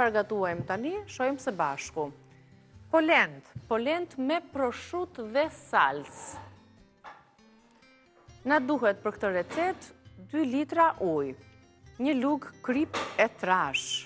përgatuajmë tani, shojmë së bashku. Polent me proshut dhe salc. Na duhet për këtë recet 2 litra ujë, 1 lugë krip e trash,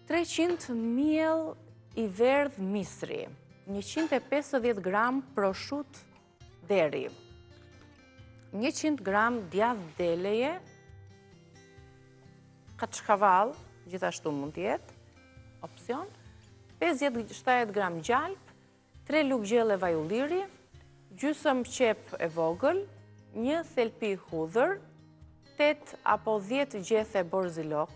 300 miell i verdh misri, 150 gram proshut deri, 100 gram djath deleje, kaçkavall, gjithashtu mund të jetë, opsion, 50-70 gram gjalp, 3 lugë gjelle vaj ulliri, gjysmë qep e vogël, 1 thelpi hudhër, 8 apo 10 gjethe borzilok,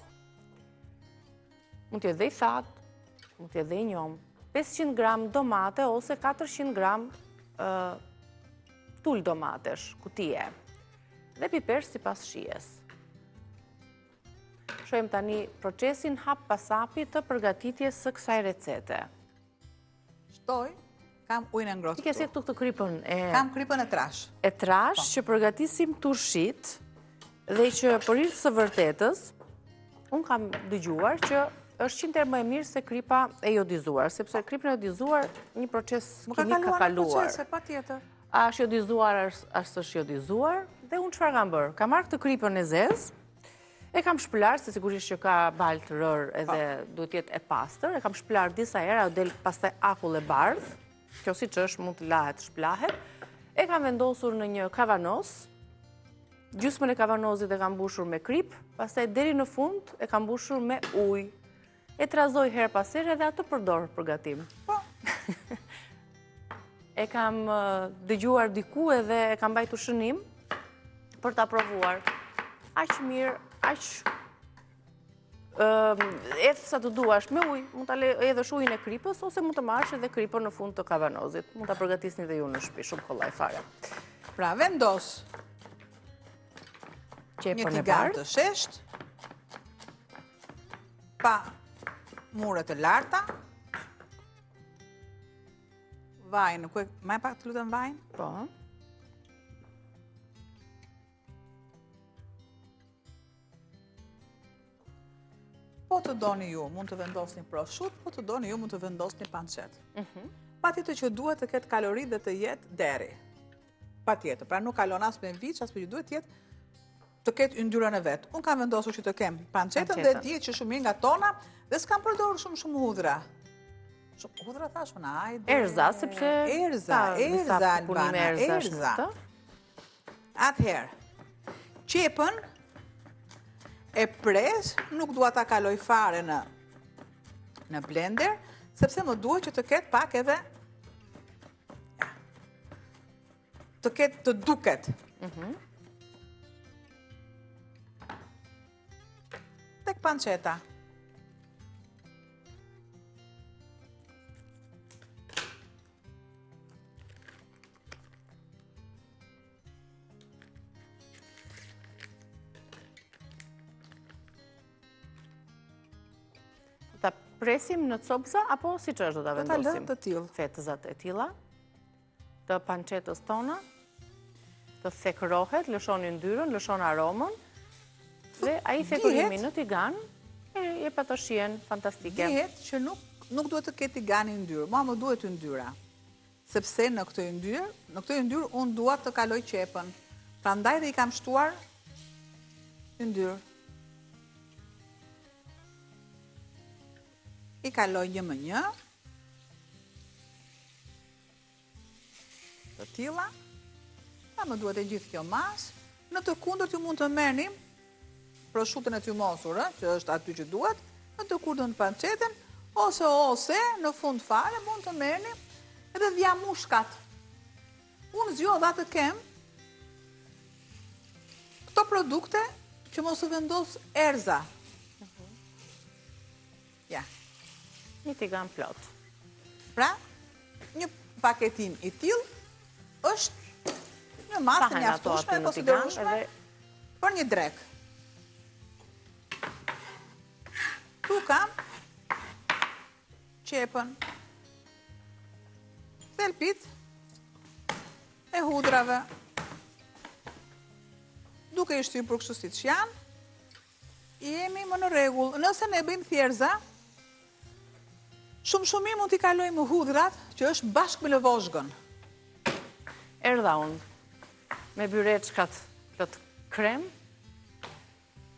mund të jetë dhe i thatë, mund të jetë dhe i njom, 500 gram domate ose 400 gram tull domatesh, kutije, dhe piper sipas shijes. Shojmë tani procesin hap pas hapi të përgatitjes së kësaj recete. Shtoj, kam ujnë e ngrohtë. Ti ke si këtu këtë kripën e... Kam kripën e trash. E trash që përgatisim turshit dhe që për hir të së vërtetës, unë kam dëgjuar që është 100 herë më e mirë se kripa e jodizuar, sepse kripën e jodizuar një proces kimik ka kaluar. Patjetër. A është jodizuar, është jodizuar, dhe unë çfarë kam bërë? Kam marrë këtë kripën e zezë, e kam shpëlar, se sigurisht që ka balë të rër edhe duhet jetë e pastër, e kam shpëlar disa herë, o del pastaj akull e bardh, kjo si që është mund të lahet, shplahet, e kam vendosur në një kavanos, gjysmën e kavanozit e kam mbushur me krip, pastaj deri në fund e kam mbushur me ujë, e trazoj herë pas here dhe atë përdor për gatim. E kam dëgjuar diku edhe e kam bajtur shënim për ta provuar. Aq mirë, aq edhë sa të duash me ujë, mund të edhësh ujën e kripës, ose mund të marrësh edhe kripën në fund të kavanozit. Mund të përgatisni dhe ju në shtëpi, shumë kollaj fare. Pra, vendos një tigar të shesht, pa mure të larta, vajnë, më pak të lutem vajnë? Po. Po të doni ju, mund të vendosni proshut, po të doni ju, mund të vendosni pancet. Patjetër që duhet të ketë kalori dhe të jetë deri. Patjetër, pra nuk kalon as me viç, as me që duhet të ketë yndyrën e vetë. Unë kam vendosur që të kem pancetën dhe dihet që shumë nga tona dhe s'kam përdorur shumë hudhra. Hudhra thash, hajde. Erza, sepse... Erza, Albana, erza. Atëherë, qepën, e pres, nuk dua ta kaloj fare në blender, sepse më duhet që të ketë pak edhe të duket. Tek panceta. Ta presim në copëza, apo si që është do ta vendosim? Ta lënë të tillë. Fetëzat e tilla, të pancetës tona, të thekrohet, lëshon yndyrën, lëshon aromën, dhe ai thekurimi në tigan, e jep ato shijen fantastike. Dihet që nuk duhet të ketë tigani yndyrë, mua më duhet yndyra. Sepse në këtë yndyrë unë dua të kaloj qepën. Prandaj dhe i kam shtuar yndyrë. I kaloj një më një, të tilla, pa më duhet e gjithë kjo mas, në të kundërt ju mund të merrni proshutën e tymosur, që është aty që duhet, në të kundërt pancetën, ose në fund fare mund të merrni edhe dhjamushkat. Unë zgjodha të kem këto produkte që mos u vendos erza. Ja. Një tigan plot. Pra, një paketim i tillë është një masë e mjaftueshme e konsiderueshme për një drek. Tu kam qepën, thelpit e hudrave, duke i shtypur kështu siç janë, jemi më në rregull. Nëse ne bëjmë thjerza, shumë mirë mund t'i kalojmë hudhrat, që është bashkë me lëvozhgën. Erdha unë, me byreçkat plot krem,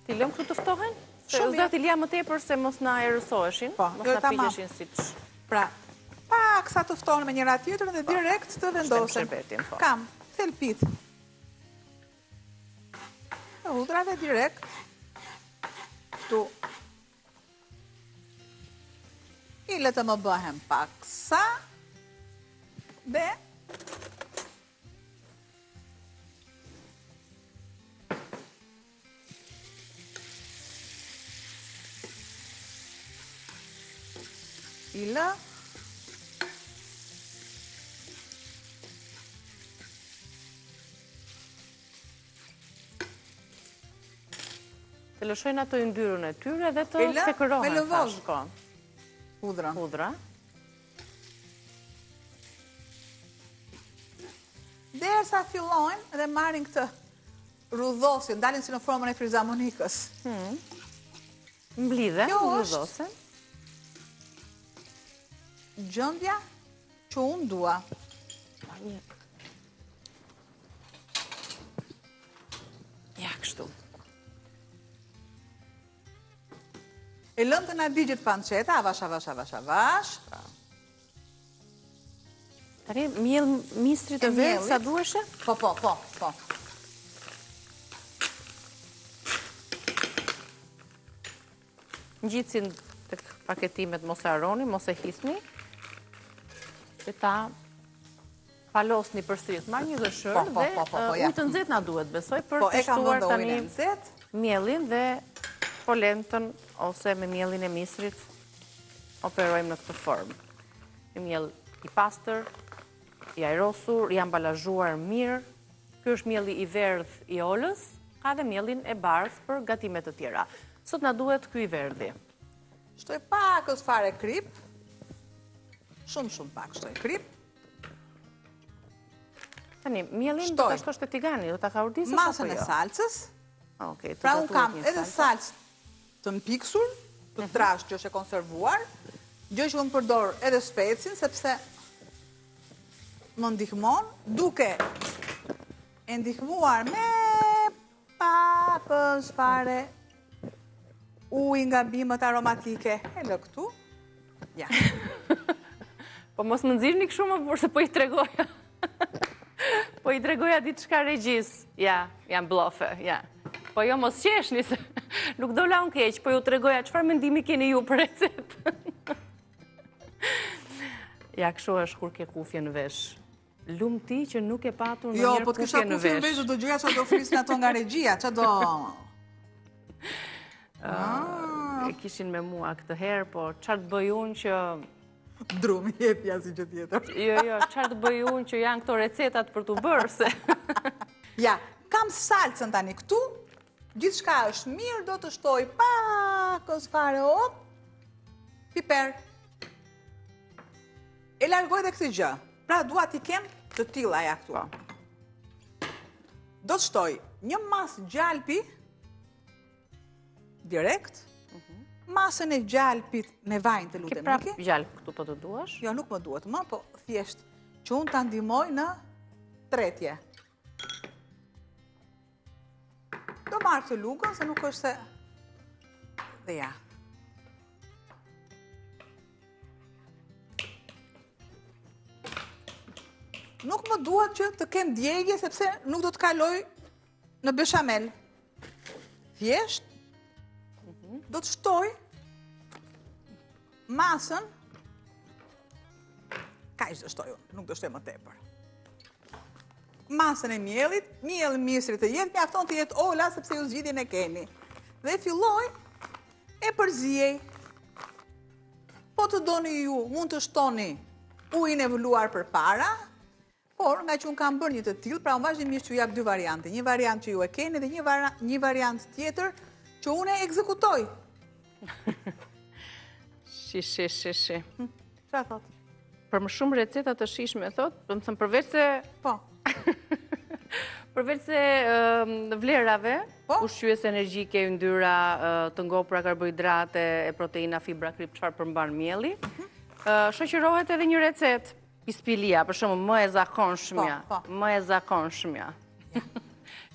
ti lëm këtu të ftohen? Se do t'i lja më tepër se mos na erësoheshin, mos na piqeshin siç. Pra, pak sa të ftohen me njëra tjetrën dhe direkt të vendosen. Kam, thelpit. Të hudhrave direkt, tu. I le të më bëhem pak sa, dhe i lë të lëshojnë ato yndyrën e tyre dhe të sekërohen. Me lëvoz hudra. Derisa fillojnë dhe marrin këtë rudhosin, dalin si në formën e frizamonikës. Mblidhen, rudhosen. Gjendja që unë dua. Ja, kështu. E lëm të na digjit panceta, avash. Tani, mjell mistri të verë, sa dueshe? Po. Ngjitsin të paketimet mos e harroni, mos e hisni. Dhe ta palosni përsëri. Marr një gëshërë dhe ujë të nxehtë na duhet, besoj, për të shtuar tani miellin dhe polentën ose me miellin e mistrit operojmë në këtë formë. Një miell i pastër, i ajrosur, i ambalazhuar mirë. Ky është mielli i verdh i olës, ka dhe miellin e bardhë për gatime të tjera. Sot na duhet ky i verdhi. Shtoj pak fare krip. Shumë pak shtoj krip. Tani, mielin do ta shtosh te tigani, do ta kaurdisësh apo jo? Masën e salcës. Okej, pra unë kam edhe salcë të mpiksur, të trash që është e konservuar, gjë që unë përdor edhe specin, sepse më ndihmon, duke e ndihmuar me pak fare ujë nga bimët aromatike. E lë këtu. Ja. Po mos më nxirni kështu më burse po i tregoja. Po i tregoja diçka regjis. Ja, janë blofe, ja. Po jo mos qeshni se nuk do la unë keq, po ju tregoja çfarë mendimi keni ju për recetën. Ja, kështu është kur ke kufje në vesh. Lum ti që nuk e patur në njërë kufje në vesh. Jo, po të kisha kufje në vesh, do gjëja që do frisin ato nga regjia, që do... E kishin me mua këtë herë, po qartë bëj unë që... Drumi, jepja si që tjetër. Jo, qartë bëj unë që janë këto recetat për të bërë, se... Ja, kam salcën tani këtu, gjithë shka është mirë, do të shtoj pak fare op, piper. E largoj dhe këtë gjë, pra dua t'i kem të tilla ja këtu. Do të shtoj një masë gjalpi, direkt, masën e gjalpit me vajnë të lutem. Ke prap gjalp këtu po të duash? Jo, nuk më duhet më, po thjesht që unë të ndihmoj në tretje. Do marrë këtë lugën, se nuk është se... Dhe ja. Nuk më duhet që të kem djegje, sepse nuk do të kaloj në beshamel. Thjesht, do të shtoj masën, kaq do shtoj unë, nuk do shtoj më tepër. Masën e miellit, miell misrit të jetë, mjafton të jetë ola, sepse ju zgjidhjen e keni. Dhe filloj e përziej. Po të doni ju, mund të shtoni ujin e vëluar përpara, por nga që unë kam bërë një të tillë, pra unë vazhdimisht që ju jap dy variante. Një variant që ju e keni dhe një variant tjetër që unë e ekzekutoj. Shi. Qa thot? Për më shumë receta të shishme, thot, do më thëmë përveç se... Po. Përveç se vlerave, Po? ushqyes energjike, yndyrra, të ngopura karbohidrate, e proteina, fibra, krip, çfarë përmban mielli, shoqërohet edhe një recet pispilia, për shembull, më e zakonshmja, Po. më e zakonshmja.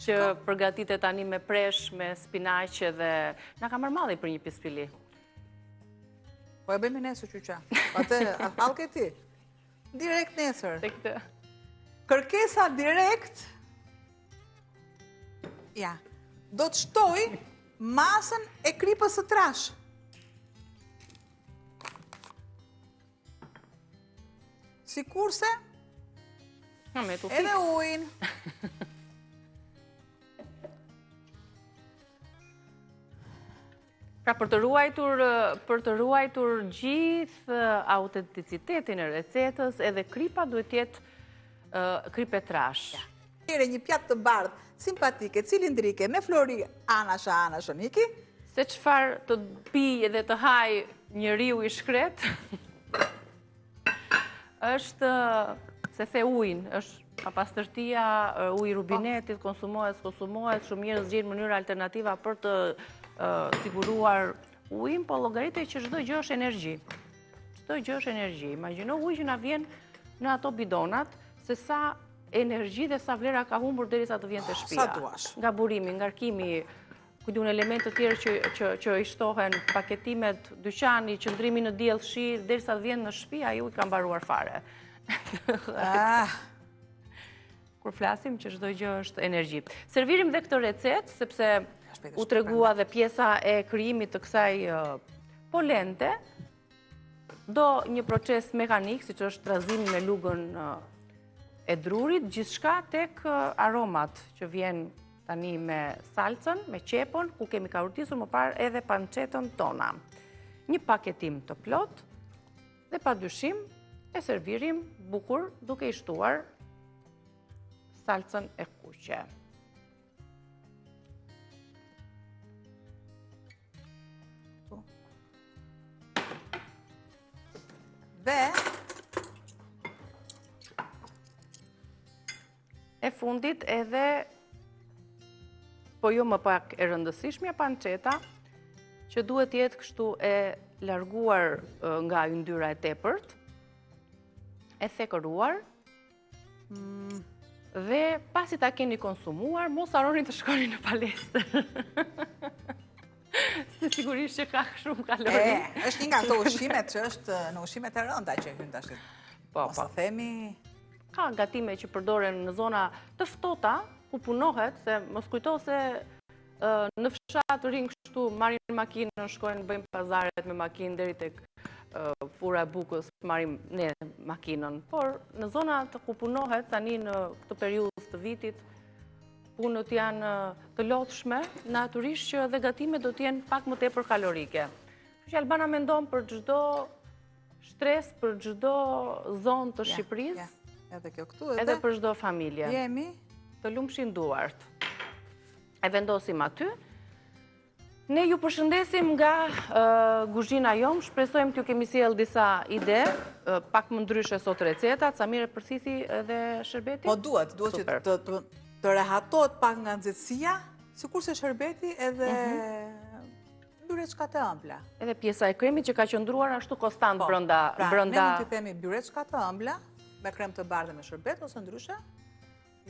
Që përgatitet tani me presh, me spinaqe dhe na ka marrë malli për një pispili. Po e bëjmë nesër qyqa. Atë, halke ti. Direkt nesër. Tek të... Kërkesa direkt, ja, do të shtoj masën e kripës së trash. Sikurse edhe ujnë. Pra për të ruajtur gjithë autenticitetin e recetës, edhe kripa duhet jetë kripe trash. Një pjatë të bardhë, simpatike, cilindrike, me flori anashoniki. Se çfarë të pijë dhe të haj njeriu i shkret, është se the ujnë, është pastërtia, uji rubinetit, konsumohet, shumë njerëz gjejnë mënyra alternativa për të siguruar ujin, po llogaritë që çdo gjë është energji. Çdo gjë është energji. Imagjino uji që na vjen në ato bidonat, se sa energji dhe sa vlera ka humbur derisa të vjen te shtëpia. Sa duash. Nga burimi, ngarkimi, kujtun elementë të tjerë që i shtohen, paketimet, dyqani, qëndrimi në diell, shi, derisa të vjen në shtëpi, ai uji ka mbaruar fare. Kur flasim që çdo gjë është energji. Servirim dhe këtë recet sepse u tregua dhe pjesa e krijimit të kësaj polente, do një proces mekanik, siç është trazimi me lugën e drurit, gjithçka tek aromat që vjen tani me salcën, me qepën, ku kemi karotisur më parë edhe pancetën tona. Një paketim të plot dhe padyshim e servirim bukur duke i shtuar salcën e kuqe. Dhe e fundit edhe, po jo më pak e rëndësishmja, panceta, që duhet jetë kështu e larguar nga yndyra e tepërt, e thekëruar, dhe pasi ta keni konsumuar, mos harroni të shkoni në palestër. Se sigurisht që ka shumë kalori. Është një nga ato ushqimet që është në ushqimet e rënda që hyn tash. Po, mos themi. Ka gatime që përdoren në zona të ftohta ku punohet, se mos kujto se në fshat rinj kështu marrin makinën, shkojnë, bëjmë pazaret me makinë deri tek fura e bukës, marrim ne makinën. Por në zona ku punohet tani në këtë periudhë të vitit, punët janë të lodhshme, natyrisht që dhe gatimet do t'jenë pak më tepër kalorike. Kështu që Albana mendon për çdo stres, për çdo zonë të Shqipërisë, edhe kjo këtu edhe për çdo familje. Jemi të lumshin duart. E vendosim aty. Ne ju përshëndesim nga kuzhina jon, shpresojmë t'ju kemi sjell disa ide, pak më ndryshe sot recetat, sa mirë përthithi edhe sherbeti. Po duhet që të rehatohet pak nga nxehtësia, sikurse sherbeti edhe byreçka të ëmbla. Edhe pjesa e kremit që ka qëndruar ashtu konstant brenda. Ne mund t'i themi byreçka të ëmbla me krem të bardhë me sherbet ose ndryshe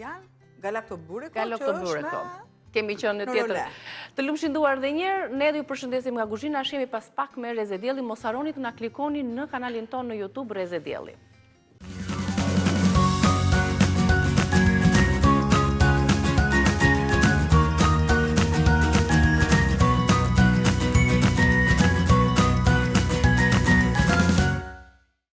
janë galaktoburiko që është kemi qenë në tjetër. Të lumshin duar dhe njerë, ne dhe ju përshëndesim nga kuzhina, shemi pas pak me Reze Dielli, mos harroni të na klikoni në kanalin ton në YouTube Reze Dielli.